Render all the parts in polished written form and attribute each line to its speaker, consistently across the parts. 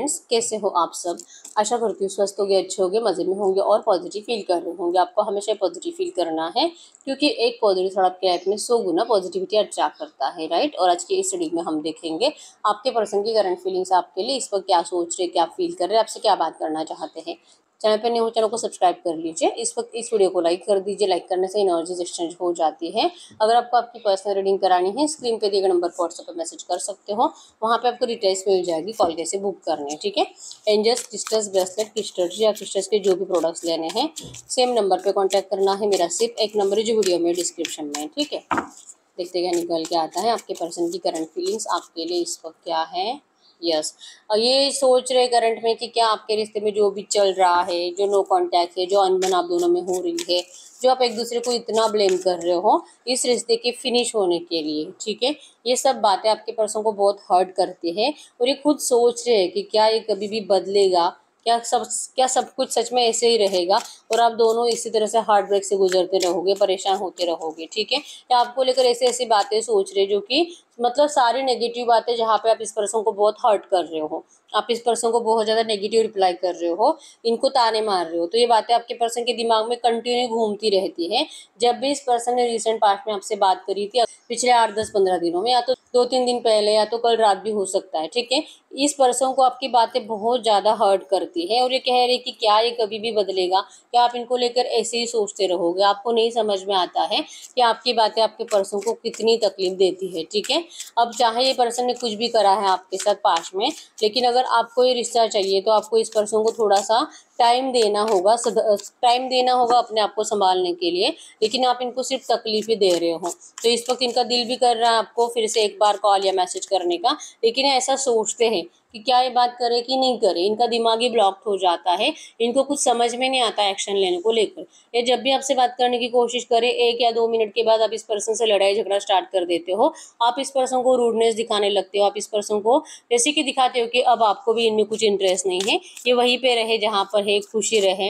Speaker 1: Friends, कैसे हो आप सब। आशा करती हूँ स्वस्थ होंगे, अच्छे होंगे, मज़े में होंगे और पॉजिटिव फील कर रहे होंगे। आपको हमेशा पॉजिटिव फील करना है क्योंकि एक पॉजिटिव थॉट आपके लाइफ में 100 गुना पॉजिटिविटी अट्रैक्ट करता है, राइट। और आज की इस स्टडी में हम देखेंगे आपके पर्सन की करंट फीलिंग्स आपके लिए इस वक्त क्या सोच रहे, क्या फील कर रहे हैं, आपसे क्या बात करना चाहते हैं। चैनल पर नहीं हो, चैनल को सब्सक्राइब कर लीजिए। इस वक्त इस वीडियो को लाइक कर दीजिए। लाइक करने से एनर्जीज एक्सचेंज हो जाती है। अगर आपको आपकी पर्सनल रीडिंग करानी है, स्क्रीन पे दिए गए नंबर पर व्हाट्सएप पर मैसेज कर सकते हो। वहाँ पे आपको डिटेल्स मिल जाएगी कॉल कैसे बुक करने, ठीक है। एंजल्स, क्रिस्टल्स, ब्रेसलेट, क्रिस्टल्स या क्रिस्टल्स के जो भी प्रोडक्ट्स लेने हैं सेम नंबर पे कांटेक्ट करना है। मेरा सिर्फ एक नंबर है जो वीडियो में डिस्क्रिप्शन में, ठीक है। देखते क्या निकल के आता है। आपके पर्सन की करंट फीलिंग्स आपके लिए इस वक्त क्या है। यस, ये सोच रहे करंट में कि क्या आपके रिश्ते में जो भी चल रहा है, जो नो कांटेक्ट है, जो अनबन आप दोनों में हो रही है, जो आप एक दूसरे को इतना ब्लेम कर रहे हो इस रिश्ते के फिनिश होने के लिए, ठीक है। ये सब बातें आपके पर्सन को बहुत हर्ट करती है और ये खुद सोच रहे हैं कि क्या ये कभी भी बदलेगा, क्या सब कुछ सच में ऐसे ही रहेगा और आप दोनों इसी तरह से हार्ट ब्रेक से गुजरते रहोगे, परेशान होते रहोगे, ठीक है। या आपको लेकर ऐसी ऐसी बातें सोच रहे जो कि मतलब सारी नेगेटिव बातें, जहाँ पे आप इस पर्सन को बहुत हर्ट कर रहे हो, आप इस पर्सन को बहुत ज़्यादा नेगेटिव रिप्लाई कर रहे हो, इनको ताने मार रहे हो, तो ये बातें आपके पर्सन के दिमाग में कंटिन्यू घूमती रहती है। जब भी इस पर्सन ने रिसेंट पास्ट में आपसे बात करी थी पिछले 8-10-15 दिनों में, या तो 2-3 दिन पहले या तो कल रात भी हो सकता है, ठीक है। इस पर्सन को आपकी बातें बहुत ज़्यादा हर्ट करती है और ये कह रहे कि क्या ये कभी भी बदलेगा, क्या आप इनको लेकर ऐसे ही सोचते रहोगे। आपको नहीं समझ में आता है कि आपकी बातें आपके पर्सन को कितनी तकलीफ देती है, ठीक है। अब चाहे ये पर्सन ने कुछ भी करा है आपके साथ पास्ट में, लेकिन अगर आपको ये रिश्ता चाहिए तो आपको इस पर्सन को थोड़ा सा टाइम देना होगा अपने आप को संभालने के लिए। लेकिन आप इनको सिर्फ तकलीफ ही दे रहे हो। तो इस वक्त इनका दिल भी कर रहा है आपको फिर से एक बार कॉल या मैसेज करने का, लेकिन ऐसा सोचते हैं कि क्या ये बात करे कि नहीं करे। इनका दिमाग ही ब्लॉक हो जाता है, इनको कुछ समझ में नहीं आता एक्शन लेने को लेकर। ये जब भी आपसे बात करने की कोशिश करे 1 या 2 मिनट के बाद आप इस पर्सन से लड़ाई झगड़ा स्टार्ट कर देते हो। आप इस पर्सन को रूडनेस दिखाने लगते हो, आप इस पर्सन को जैसे कि दिखाते हो कि अब आपको भी इनमें कुछ इंटरेस्ट नहीं है, ये वहीं पे रहे जहाँ पर है, खुशी रहे।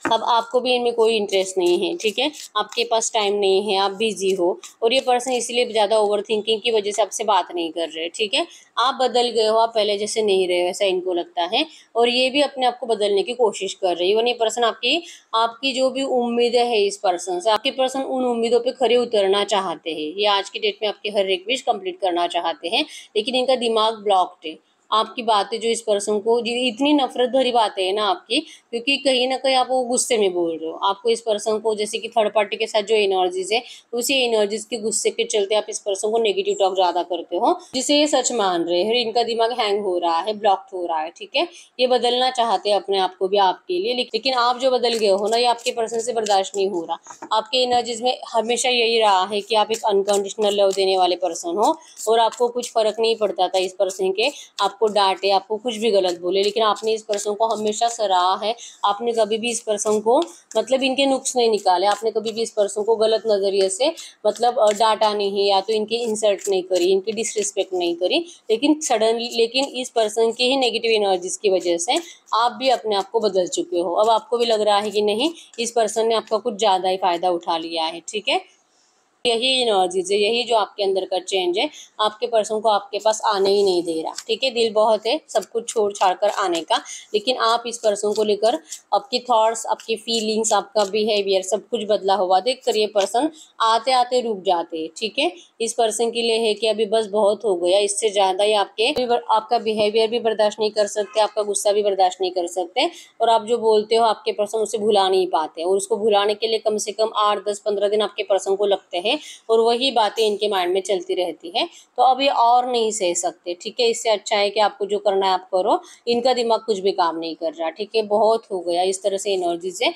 Speaker 1: अब आपको भी इनमें कोई इंटरेस्ट नहीं है, ठीक है। आपके पास टाइम नहीं है, आप बिजी हो और ये पर्सन इसलिए ज़्यादा ओवर थिंकिंग की वजह से आपसे बात नहीं कर रहे, ठीक है। आप बदल गए हो, आप पहले जैसे नहीं रहे हो ऐसा इनको लगता है और ये भी अपने आप को बदलने की कोशिश कर रही है। ये पर्सन आपकी जो भी उम्मीदें है इस पर्सन से, आपके पर्सन उन उम्मीदों पे खरे उतरना चाहते हैं। ये आज की डेट में आपकी हर एक विश कंप्लीट करना चाहते हैं, लेकिन इनका दिमाग ब्लॉक्ड है। आपकी बातें जो इस पर्सन को इतनी नफरत भरी बातें हैं ना आपकी, क्योंकि कहीं ना कहीं आप वो गुस्से में बोल रहे हो। आपको इस पर्सन को जैसे कि थर्ड पार्टी के साथ जो एनर्जीज है, उसी एनर्जीज के गुस्से के चलते आप इस पर्सन को नेगेटिव टॉक ज्यादा करते हो, जिसे ये सच मान रहे हैं। इनका दिमाग हैंग हो रहा है, ब्लॉक्ड हो रहा है, ठीक है। ये बदलना चाहते हैं अपने आप को भी आपके लिए, लेकिन आप जो बदल गए हो ना, ये आपके पर्सन से बर्दाश्त नहीं हो रहा। आपके एनर्जीज में हमेशा यही रहा है कि आप एक अनकंडीशनल लव देने वाले पर्सन हो और आपको कुछ फर्क नहीं पड़ता था इस पर्सन के आपको डांटे, आपको कुछ भी गलत बोले, लेकिन आपने इस पर्सन को हमेशा सराहा है। आपने कभी भी इस पर्सन को मतलब इनके नुक्स नहीं निकाले, आपने कभी भी इस पर्सन को गलत नज़रिए से मतलब डांटा नहीं, या तो इनकी इंसल्ट नहीं करी, इनकी डिसरिस्पेक्ट नहीं करी। लेकिन इस पर्सन की ही नेगेटिव एनर्जीज की वजह से आप भी अपने आप को बदल चुके हो। अब आपको भी लग रहा है कि नहीं, इस पर्सन ने आपका कुछ ज़्यादा ही फायदा उठा लिया है, ठीक है। यही एनर्जीज है, यही जो आपके अंदर का चेंज है, आपके पर्सन को आपके पास आने ही नहीं दे रहा, ठीक है। दिल बहुत है सब कुछ छोड़ छाड़ कर आने का, लेकिन आप इस पर्सन को लेकर आपकी थॉट्स, आपकी फीलिंग्स, आपका बिहेवियर सब कुछ बदला हुआ देख कर ये पर्सन आते आते रुक जाते हैं, ठीक है। इस पर्सन के लिए है कि अभी बस बहुत हो गया, इससे ज़्यादा ही आपका बिहेवियर भी बर्दाश्त नहीं कर सकते, आपका गुस्सा भी बर्दाश्त नहीं कर सकते और आप जो बोलते हो आपके पर्सन उसे भुला नहीं पाते और उसको भुलाने के लिए कम से कम 8-10-15 दिन आपके पर्सन को लगते हैं और वही बातें इनके माइंड में चलती रहती है। तो अब ये और नहीं सह सकते, ठीक है। इससे अच्छा है कि आपको जो करना है आप करो, इनका दिमाग कुछ भी काम नहीं कर रहा, ठीक है। बहुत हो गया इस तरह से एनर्जी से।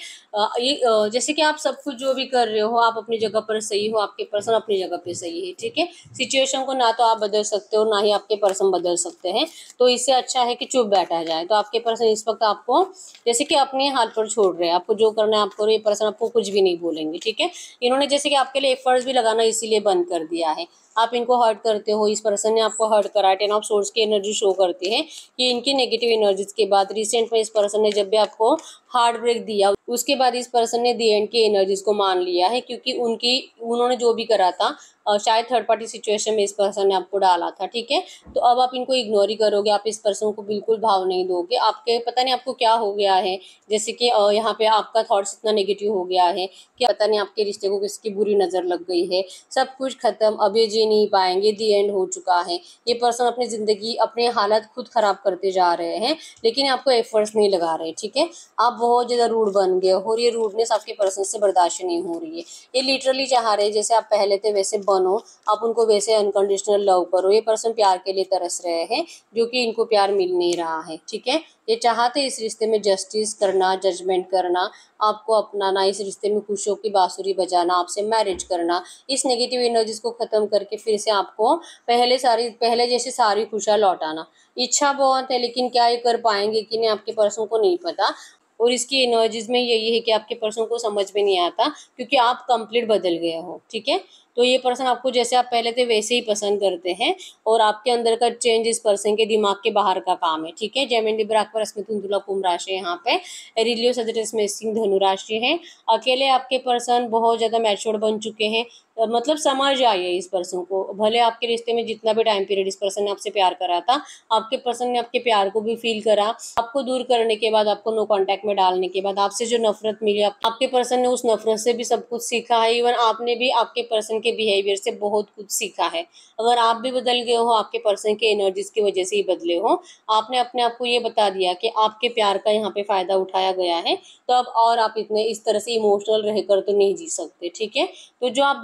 Speaker 1: जैसे कि आप सब कुछ जो भी कर रहे हो, आप अपनी जगह पर सही हो, आपके पर्सन अपनी जगह पर सही है, ठीक है। सिचुएशन को ना तो आप बदल सकते हो, ना ही आपके पर्सन बदल सकते हैं, तो इससे अच्छा है कि चुप बैठा जाए। तो आपके पर्सन इस वक्त आपको जैसे कि अपने हाथ पर छोड़ रहे हैं, आपको जो करना है आप करो, ये पर्सन आपको कुछ भी नहीं बोलेंगे, ठीक है। इन्होंने जैसे कि आपके लिए एफर्ट्स भी लगाना इसीलिए बंद कर दिया है। आप इनको हर्ट करते हो, इस पर्सन ने आपको हर्ट करा। 10 ऑफ सोर्स की एनर्जी शो करती है कि इनकी नेगेटिव एनर्जीज के बाद रिसेंट में इस पर्सन ने जब भी आपको हार्ट ब्रेक दिया, उसके बाद इस पर्सन ने दी एंड की एनर्जीज को मान लिया है, क्योंकि उन्होंने जो भी करा था शायद थर्ड पार्टी सिचुएशन में इस पर्सन ने आपको डाला था, ठीक है। तो अब आप इनको इग्नोर ही करोगे, आप इस पर्सन को बिल्कुल भाव नहीं दोगे। आपके पता नहीं आपको क्या हो गया है, जैसे कि यहाँ पे आपका थॉट्स इतना नेगेटिव हो गया है कि पता नहीं आपके रिश्ते को किसकी बुरी नज़र लग गई है। सब कुछ खत्म, अब ये जी नहीं पाएंगे, दी एंड हो चुका है। ये पर्सन अपनी ज़िंदगी, अपने हालात खुद ख़राब करते जा रहे हैं, लेकिन आपको एफर्ट्स नहीं लगा रहे, ठीक है। आप बहुत ज़्यादा रूड बन गए हो और ये रूडनेस आपके पर्सन से बर्दाश्त नहीं हो रही है। ये लिटरली चाह रहे हैं जैसे आप पहले थे वैसे बनो, आप उनको वैसे अनकंडीशनल लव करो। ये पर्सन प्यार के लिए तरस रहे हैं, जो कि इनको प्यार मिल नहीं रहा है, ठीक है। ये चाहते इस रिश्ते में जस्टिस करना, जजमेंट करना, आपको अपनाना, इस रिश्ते में खुशियों की बांसुरी बजाना, आपसे मैरिज करना, इस नेगेटिव एनर्जीज को ख़त्म करके फिर से आपको पहले जैसी सारी खुशियाँ लौटाना। इच्छा बहुत है, लेकिन क्या ये कर पाएंगे कि नहीं आपके पर्सन को नहीं पता। और इसकी एनर्जीज में यही है कि आपके पर्सन को समझ में नहीं आता, क्योंकि आप कंप्लीट बदल गए हो, ठीक है। तो ये पर्सन आपको जैसे आप पहले थे वैसे ही पसंद करते हैं, और आपके अंदर का चेंज इस पर्सन के दिमाग के बाहर का काम है, ठीक है। जेमिनी लिब्रा अक्वेरियस मिथुन तुला कुंभ राशि है यहाँ पे, एरिलियो सजिटेरियस में सिंह धनु राशि है। अकेले आपके पर्सन बहुत ज़्यादा मैच्योर बन चुके हैं, मतलब समझ आई है इस पर्सन को। भले आपके रिश्ते में जितना भी टाइम पीरियड इस पर्सन ने आपसे प्यार करा था, आपके पर्सन ने आपके प्यार को भी फील करा। आपको दूर करने के बाद, आपको नो कांटेक्ट में डालने के बाद आपसे जो नफरत मिली, आपके पर्सन ने उस नफरत से भी सब कुछ सीखा है। इवन आपने भी आपके पर्सन के बिहेवियर से बहुत कुछ सीखा है। अगर आप भी बदल गए हो, आपके पर्सन के एनर्जीज की वजह से ही बदले हो, आपने अपने आप को ये बता दिया कि आपके प्यार का यहाँ पे फायदा उठाया गया है, तो अब और आप इतने इस तरह से इमोशनल रहकर तो नहीं जी सकते, ठीक है। तो जो आप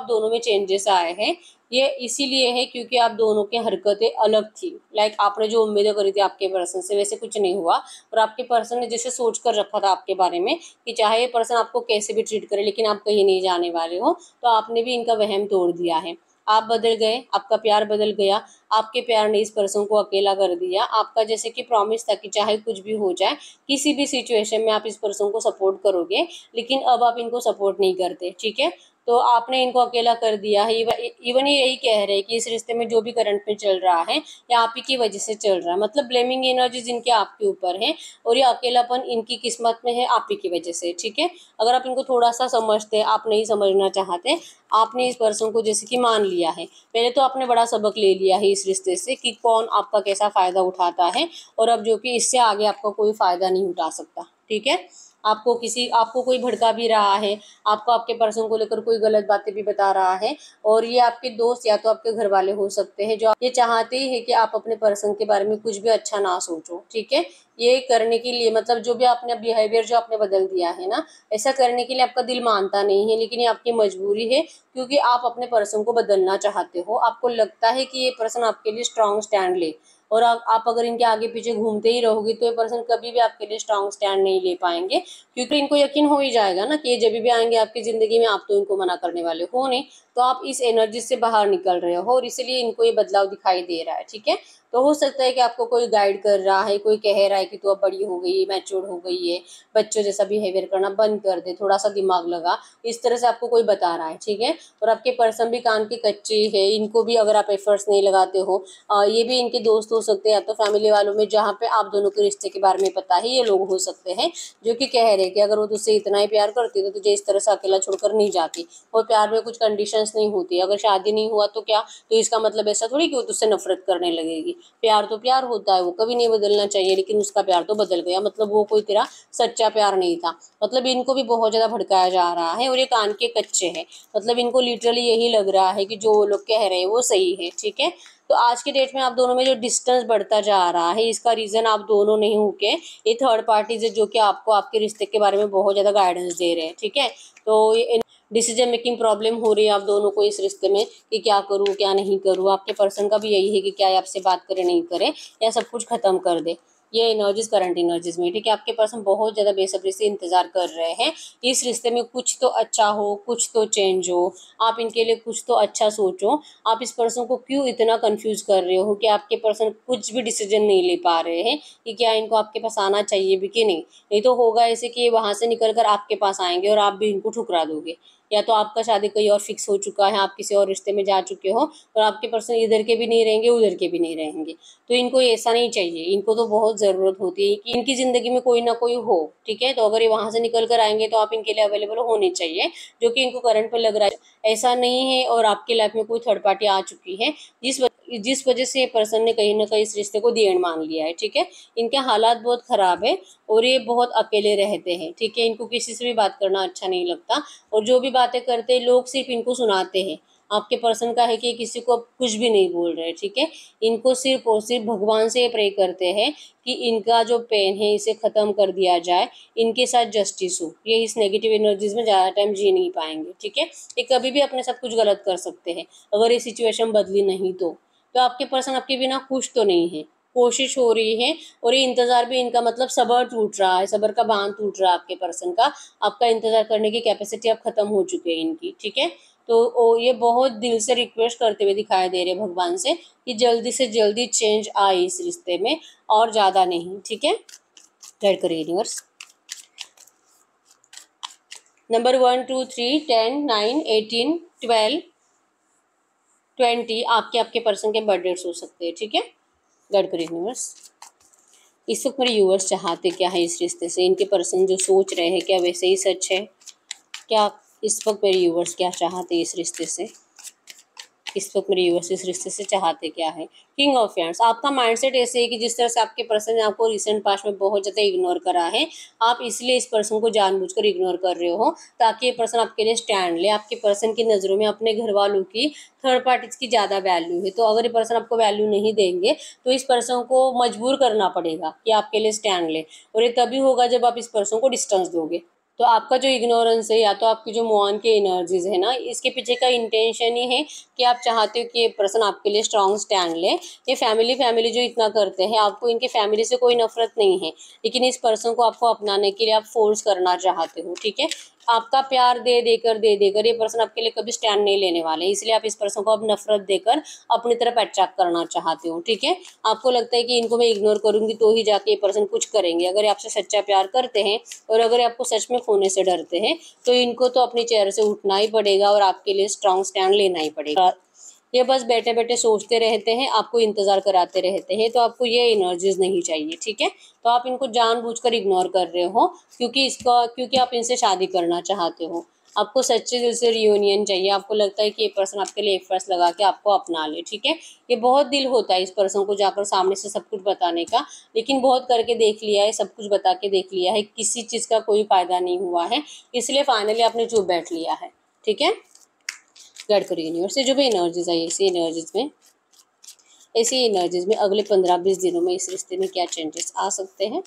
Speaker 1: दोनों में चेंजेस आए हैं, ये इसीलिए है क्योंकि आप दोनों की हरकतें अलग थी। लाइक आपने जो उम्मीदें करी थी आपके पर्सन से, वैसे कुछ नहीं हुआ। और आपके पर्सन ने जैसे सोच कर रखा था आपके बारे में कि चाहे ये पर्सन आपको कैसे भी ट्रीट करे, लेकिन आप कहीं नहीं जाने वाले हो, तो आपने भी इनका वहम तोड़ दिया है। आप बदल गए, आपका प्यार बदल गया। आपके प्यार ने इस पर्सन को अकेला कर दिया। आपका जैसे कि प्रॉमिस था कि चाहे कुछ भी हो जाए, किसी भी सिचुएशन में आप इस पर्सन को सपोर्ट करोगे, लेकिन अब आप इनको सपोर्ट नहीं करते, ठीक है। तो आपने इनको अकेला कर दिया है। इवन ये यही कह रहे हैं कि इस रिश्ते में जो भी करंट में चल रहा है, ये आप ही की वजह से चल रहा है। मतलब ब्लेमिंग एनर्जीज इनके आपके ऊपर है, और ये अकेलापन इनकी किस्मत में है आप ही की वजह से, ठीक है। अगर आप इनको थोड़ा सा समझते, आप नहीं समझना चाहते, आपने इस पर्सन को जैसे कि मान लिया है। पहले तो आपने बड़ा सबक ले लिया है इस रिश्ते से कि कौन आपका कैसा फ़ायदा उठाता है, और अब जो कि इससे आगे आपका कोई फ़ायदा नहीं उठा सकता, ठीक है। आपको कोई भड़का भी रहा है, आपको आपके पर्सन को लेकर कोई गलत बातें भी बता रहा है, और ये आपके दोस्त या तो आपके घर वाले हो सकते हैं, जो ये चाहते ही है कि आप अपने पर्सन के बारे में कुछ भी अच्छा ना सोचो, ठीक है। ये करने के लिए, मतलब जो भी आपने बिहेवियर जो आपने बदल दिया है ना, ऐसा करने के लिए आपका दिल मानता नहीं है, लेकिन ये आपकी मजबूरी है, क्योंकि आप अपने पर्सन को बदलना चाहते हो। आपको लगता है कि ये पर्सन आपके लिए स्ट्रांग स्टैंड ले, और आप अगर इनके आगे पीछे घूमते ही रहोगे, तो ये पर्सन कभी भी आपके लिए स्ट्रांग स्टैंड नहीं ले पाएंगे, क्योंकि इनको यकीन हो ही जाएगा ना कि ये जब भी आएंगे आपकी ज़िंदगी में, आप तो इनको मना करने वाले हो नहीं। तो आप इस एनर्जी से बाहर निकल रहे हो, और इसलिए इनको ये बदलाव दिखाई दे रहा है, ठीक है। तो हो सकता है कि आपको कोई गाइड कर रहा है, कोई कह रहा है कि तू अब बड़ी हो गई है, मैच्योर हो गई है, बच्चों जैसा बिहेवियर करना बंद कर दे, थोड़ा सा दिमाग लगा, इस तरह से आपको कोई बता रहा है, ठीक है। और आपके पर्सन भी कान के कच्चे है, इनको भी अगर आप एफर्ट्स नहीं लगाते हो, ये भी इनके दोस्त हो सकते हैं, या तो फैमिली वालों में जहाँ पे आप दोनों के रिश्ते के बारे में पता है, ये लोग हो सकते हैं जो कि कह रहे हैं कि अगर वो तुझसे इतना ही प्यार करती तो तुझे इस तरह से अकेला छोड़कर नहीं जाती। और प्यार में कुछ कंडीशंस नहीं होती, अगर शादी नहीं हुआ तो क्या, तो इसका मतलब ऐसा थोड़ी कि वो तुझसे नफरत करने लगेगी। प्यार तो प्यार होता है, वो कभी नहीं बदलना चाहिए, लेकिन उसका प्यार तो बदल गया, मतलब वो कोई तेरा सच्चा प्यार नहीं था। मतलब इनको भी बहुत ज़्यादा भड़काया जा रहा है, और ये कान के कच्चे हैं। मतलब इनको लिटरली यही लग रहा है कि जो लोग कह रहे हैं वो सही है, ठीक है। तो आज के डेट में आप दोनों में जो डिस्टेंस बढ़ता जा रहा है, इसका रीज़न आप दोनों नहीं हो के ये थर्ड पार्टीज है, जो कि आपको आपके रिश्ते के बारे में बहुत ज़्यादा गाइडेंस दे रहे हैं, ठीक है। तो ये डिसीजन मेकिंग प्रॉब्लम हो रही है आप दोनों को इस रिश्ते में कि क्या करूँ क्या नहीं करूँ। आपके पर्सन का भी यही है कि क्या ये आपसे बात करे नहीं करे, या सब कुछ ख़त्म कर दे। ये एनर्जीज करंट एनर्जीज में, ठीक है। आपके पर्सन बहुत ज़्यादा बेसब्री से इंतजार कर रहे हैं इस रिश्ते में कुछ तो अच्छा हो, कुछ तो चेंज हो, आप इनके लिए कुछ तो अच्छा सोचो। आप इस पर्सन को क्यों इतना कंफ्यूज कर रहे हो कि आपके पर्सन कुछ भी डिसीजन नहीं ले पा रहे हैं कि क्या इनको आपके पास आना चाहिए भी कि नहीं। नहीं तो होगा ऐसे कि ये वहाँ से निकल कर आपके पास आएंगे और आप भी इनको ठुकरा दोगे। या तो आपका शादी कहीं और फिक्स हो चुका है, आप किसी और रिश्ते में जा चुके हो और आपके पर्सन इधर के भी नहीं रहेंगे उधर के भी नहीं रहेंगे। तो इनको ऐसा नहीं चाहिए, इनको तो बहुत ज़रूरत होती है कि इनकी ज़िंदगी में कोई ना कोई हो, ठीक है। तो अगर ये वहाँ से निकल कर आएंगे तो आप इनके लिए अवेलेबल होने चाहिए, जो कि इनको करंट पर लग रहा है ऐसा नहीं है। और आपके लाइफ में कोई थर्ड पार्टी आ चुकी है जिस वजह से पर्सन ने कहीं ना कहीं इस रिश्ते को दी एंड मान लिया है, ठीक है। इनके हालात बहुत ख़राब है और ये बहुत अकेले रहते हैं, ठीक है। इनको किसी से भी बात करना अच्छा नहीं लगता और जो भी बातें करते हैं लोग सिर्फ इनको सुनाते हैं। आपके पर्सन का है कि किसी को कुछ भी नहीं बोल रहे, ठीक है। इनको सिर्फ और सिर्फ भगवान से प्रे करते हैं कि इनका जो पेन है इसे ख़त्म कर दिया जाए, इनके साथ जस्टिस हो। ये इस नेगेटिव एनर्जीज में ज़्यादा टाइम जी नहीं पाएंगे, ठीक है। ये कभी भी अपने साथ कुछ गलत कर सकते हैं अगर ये सिचुएशन बदली नहीं तो आपके पर्सन आपके बिना खुश तो नहीं है, कोशिश हो रही है। और ये इंतजार भी इनका मतलब सब्र टूट रहा है, सब्र का बांध टूट रहा है आपके पर्सन का। आपका इंतजार करने की कैपेसिटी अब खत्म हो चुकी है इनकी, ठीक है। तो ये बहुत दिल से रिक्वेस्ट करते हुए दिखाई दे रहे हैं भगवान से कि जल्दी से जल्दी चेंज आए इस रिश्ते में और ज़्यादा नहीं, ठीक है। गाइड करिए यूनिवर्स। नंबर 1 2 3 10 9 18 12 20 आपके पर्सन के बर्थडेट्स हो सकते हैं, ठीक है। गाइड करिए यूनिवर्स। इस वक्त मेरे व्यूअर्स चाहते क्या है इस रिश्ते से, इनके पर्सन जो सोच रहे हैं क्या वैसे ही सच है क्या? इस वक्त मेरे व्यूअर्स क्या चाहते हैं इस रिश्ते से, इस वक्त मेरे व्यूअर्स इस रिश्ते से चाहते क्या है? King of wands. आपका माइंडसेट ऐसे है कि जिस तरह से आपके पर्सन ने आपको रिसेंट पास्ट में बहुत ज़्यादा इग्नोर करा है, आप इसलिए इस पर्सन को जानबूझकर इग्नोर कर रहे हो ताकि ये पर्सन आपके लिए स्टैंड ले। आपके पर्सन की नज़रों में अपने घर वालों की, थर्ड पार्टीज की ज़्यादा वैल्यू है। तो अगर ये पर्सन आपको वैल्यू नहीं देंगे तो इस पर्सन को मजबूर करना पड़ेगा कि आपके लिए स्टैंड ले। और ये तभी होगा जब आप इस पर्सन को डिस्टेंस दोगे। तो आपका जो इग्नोरेंस है या तो आपकी जो मॉन की एनर्जीज है ना, इसके पीछे का इंटेंशन ही है कि आप चाहते हो कि ये पर्सन आपके लिए स्ट्रॉन्ग स्टैंड ले। ये फैमिली जो इतना करते हैं, आपको इनके फैमिली से कोई नफरत नहीं है, लेकिन इस पर्सन को आपको अपनाने के लिए आप फोर्स करना चाहते हो, ठीक है। आपका प्यार दे देकर ये पर्सन आपके लिए कभी स्टैंड नहीं लेने वाले, इसलिए आप इस पर्सन को अब नफरत देकर अपनी तरफ अट्रैक्ट करना चाहते हो, ठीक है। आपको लगता है कि इनको मैं इग्नोर करूंगी तो ही जाके ये पर्सन कुछ करेंगे। अगर ये आपसे सच्चा प्यार करते हैं और अगर आपको सच में खोने से डरते हैं तो इनको तो अपनी चेयर से उठना ही पड़ेगा और आपके लिए स्ट्रॉन्ग स्टैंड लेना ही पड़ेगा। ये बस बैठे बैठे सोचते रहते हैं, आपको इंतजार कराते रहते हैं। तो आपको ये एनर्जीज नहीं चाहिए, ठीक है। तो आप इनको जानबूझकर इग्नोर कर रहे हो क्योंकि आप इनसे शादी करना चाहते हो। आपको सच्चे दिल से रियूनियन चाहिए। आपको लगता है कि ये पर्सन आपके लिए एफर्ट्स लगा के आपको अपना ले, ठीक है। ये बहुत दिल होता है इस पर्सन को जाकर सामने से सब कुछ बताने का, लेकिन बहुत करके देख लिया है, सब कुछ बता के देख लिया है, किसी चीज़ का कोई फायदा नहीं हुआ है, इसलिए फाइनली आपने चुप बैठ लिया है, ठीक है। गाइड करिए यूनिवर्स से जो भी एनर्जीज आई ऐसी एनर्जीज में अगले 15-20 दिनों में इस रिश्ते में क्या चेंजेस आ सकते हैं।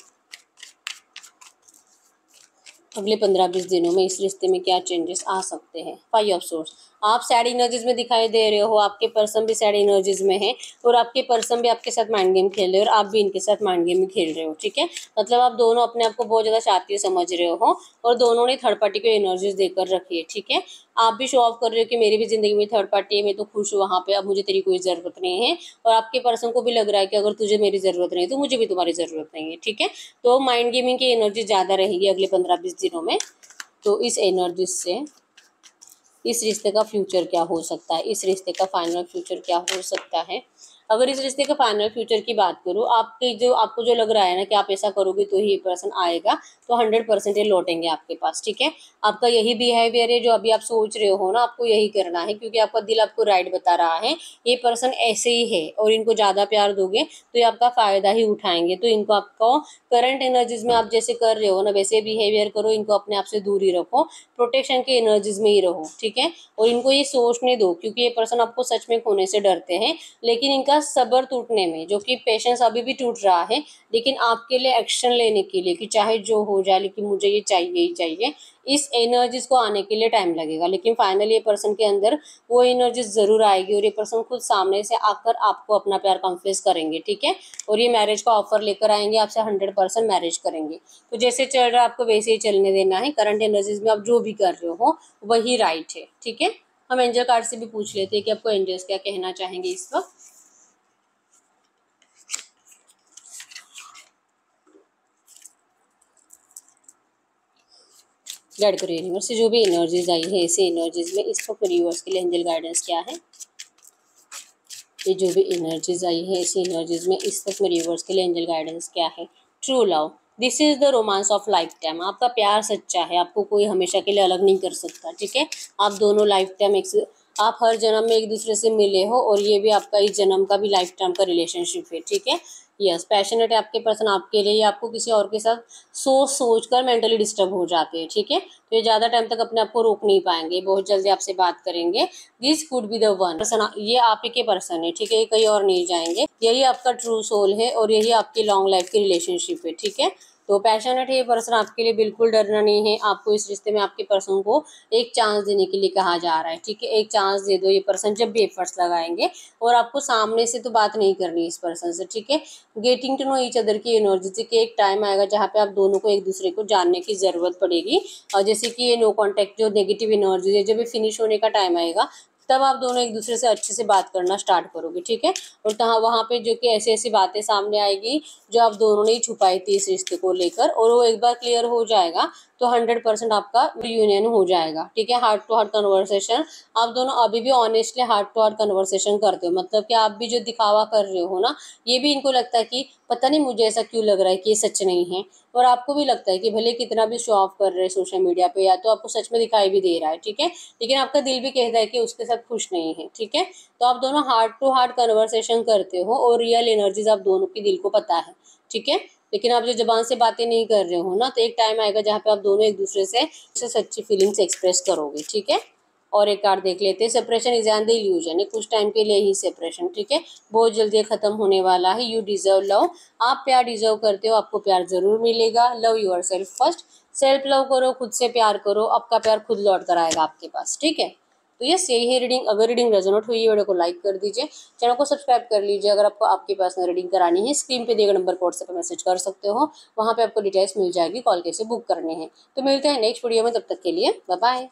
Speaker 1: अगले 15-20 दिनों में इस रिश्ते में क्या चेंजेस आ सकते हैं। 5 ऑफ सोर्स। आप सैड एनर्जीज में दिखाई दे रहे हो, आपके पर्सन भी सैड एनर्जीज में है और आपके पर्सन भी आपके साथ माइंड गेम खेल रहे हो और आप भी इनके साथ माइंड गेम खेल रहे हो, ठीक है। मतलब आप दोनों अपने आप को बहुत ज़्यादा शातिर समझ रहे हो और दोनों ने थर्ड पार्टी को एनर्जीज देकर रखी है, ठीक है। आप भी शो ऑफ कर रहे हो कि मेरी भी जिंदगी में थर्ड पार्टी है, मैं तो खुश हूँ वहाँ पे, अब मुझे तेरी कोई ज़रूरत नहीं है। और आपके पर्सन को भी लग रहा है कि अगर तुझे मेरी ज़रूरत नहीं तो मुझे भी तुम्हारी ज़रूरत नहीं है, ठीक है। तो माइंड गेमिंग की एनर्जी ज़्यादा रहेगी अगले 15-20 दिनों में। तो इस एनर्जी से इस रिश्ते का फ्यूचर क्या हो सकता है, इस रिश्ते का फाइनल फ्यूचर क्या हो सकता है। अगर इस रिश्ते का फाइनल फ्यूचर की बात करूँ, आपको जो लग रहा है ना कि आप ऐसा करोगे तो ही ये पर्सन आएगा, तो 100% ये लौटेंगे आपके पास, ठीक है। आपका यही बिहेवियर है जो अभी आप सोच रहे हो ना, आपको यही करना है क्योंकि आपका दिल आपको राइट बता रहा है। ये पर्सन ऐसे ही है और इनको ज़्यादा प्यार दोगे तो ये आपका फ़ायदा ही उठाएंगे। तो इनको आपको करंट एनर्जीज में आप जैसे कर रहे हो ना वैसे बिहेवियर करो, इनको अपने आप से दूर ही रखो, प्रोटेक्शन की एनर्जीज में ही रहो, ठीक है। और इनको ये सोचने दो क्योंकि ये पर्सन आपको सच में खोने से डरते हैं, लेकिन इनका सब्र टूटने में, जो कि पेशेंस अभी भी टूट रहा है, लेकिन आपके लिए एक्शन लेने के लिए कि चाहे जो हो जाए लेकिन मुझे ये चाहिए ही चाहिए, इस एनर्जीज को आने के लिए टाइम लगेगा। लेकिन फाइनली ये पर्सन के अंदर वो एनर्जी जरूर आएगी और ये पर्सन खुद सामने से आकर आपको अपना प्यार कन्फेस करेंगे, ठीक है। और ये मैरिज का ऑफर लेकर आएंगे, आपसे 100% मैरिज करेंगे। तो जैसे चल रहा है आपको वैसे ही चलने देना है। करंट एनर्जीज में आप जो भी कर रहे हो वही राइट है, ठीक है। हम एंजल कार्ड से भी पूछ लेते हैं कि आपको एंजल्स क्या कहना चाहेंगे इस वक्त। गाइड करो यूनिवर्स से जो भी एनर्जीज आई है ऐसे एनर्जीज में इस वक्त यूनिवर्स के लिए एंजल गाइडेंस क्या है। ये जो भी एनर्जीज आई है ऐसी एनर्जीज में इस वक्त मेरे यूनिवर्स के लिए एंजल गाइडेंस क्या है। True love, this is the romance of life time. आपका प्यार सच्चा है, आपको कोई हमेशा के लिए अलग नहीं कर सकता, ठीक है। आप दोनों लाइफ टाइम आप हर जन्म में एक दूसरे से मिले हो और ये भी आपका इस जन्म का भी लाइफ टाइम का रिलेशनशिप है, ठीक है। यस, पैशनेट है आपके पर्सन आपके लिए, या आपको किसी और के साथ सोच कर मेंटली डिस्टर्ब हो जाते हैं, ठीक है। तो ये ज़्यादा टाइम तक अपने आप को रोक नहीं पाएंगे, बहुत जल्दी आपसे बात करेंगे। This could be the one person, ये आप ही के पर्सन है, ठीक है, ये कहीं और नहीं जाएंगे। यही आपका ट्रू सोल है और यही आपकी लॉन्ग लाइफ की रिलेशनशिप है, ठीक है। तो पैशनेट है ये पर्सन आपके लिए, बिल्कुल डरना नहीं है आपको। इस रिश्ते में आपके पर्सन को एक चांस देने के लिए कहा जा रहा है, ठीक है। एक चांस दे दो, ये पर्सन जब भी एफर्ट्स लगाएंगे। और आपको सामने से तो बात नहीं करनी इस पर्सन से, ठीक है। Getting to know each other की एनर्जी कि एक टाइम आएगा जहाँ पे आप दोनों को एक दूसरे को जानने की ज़रूरत पड़ेगी। और जैसे कि ये नो कॉन्टैक्ट जो नेगेटिव एनर्जी है, जब ये फिनिश होने का टाइम आएगा तब आप दोनों एक दूसरे से अच्छे से बात करना स्टार्ट करोगे, ठीक है। और वहाँ पे जो कि ऐसी ऐसी बातें सामने आएगी जो आप दोनों ने ही छुपाई थी इस रिश्ते को लेकर, और वो एक बार क्लियर हो जाएगा तो 100% आपका यूनियन हो जाएगा, ठीक है। हार्ट टू हार्ट कन्वर्सेशन, आप दोनों अभी भी honestly heart to heart conversation करते हो, मतलब कि आप भी जो दिखावा कर रहे हो ना, ये भी इनको लगता है कि पता नहीं मुझे ऐसा क्यों लग रहा है कि ये सच नहीं है। और आपको भी लगता है कि भले कितना भी शो ऑफ कर रहे हैं सोशल मीडिया पे, या तो आपको सच में दिखाई भी दे रहा है, ठीक है, लेकिन आपका दिल भी कहता है कि उसके साथ खुश नहीं है, ठीक है। तो आप दोनों हार्ट टू हार्ट कन्वर्सेशन करते हो और रियल एनर्जीज आप दोनों की दिल को पता है, ठीक है। लेकिन आप जो जबान से बातें नहीं कर रहे हो ना, तो एक टाइम आएगा जहाँ पे आप दोनों एक दूसरे से सच्ची फीलिंग्स एक्सप्रेस करोगे, ठीक है। और एक कार्ड देख लेते हैं, separation is an the illusion, कुछ टाइम के लिए ही सेपरेशन, ठीक है, बहुत जल्दी खत्म होने वाला है। यू डिजर्व लव, आप प्यार डिजर्व करते हो, आपको प्यार जरूर मिलेगा। Love your self first, self love करो, खुद से प्यार करो, आपका प्यार खुद लौट कर आएगा आपके पास, ठीक है। तो यस, यही है रीडिंग। अगर रीडिंग रेजोनेट हुई है वीडियो को लाइक कर दीजिए, चैनल को सब्सक्राइब कर लीजिए। अगर आपको आपके पास रीडिंग करानी है, स्क्रीन पे दिए गए नंबर पर व्हाट्सएप मैसेज कर सकते हो, वहाँ पे आपको डिटेल्स मिल जाएगी, कॉल कैसे बुक करने हैं। तो मिलते हैं नेक्स्ट वीडियो में, तब तक के लिए बाय बाय।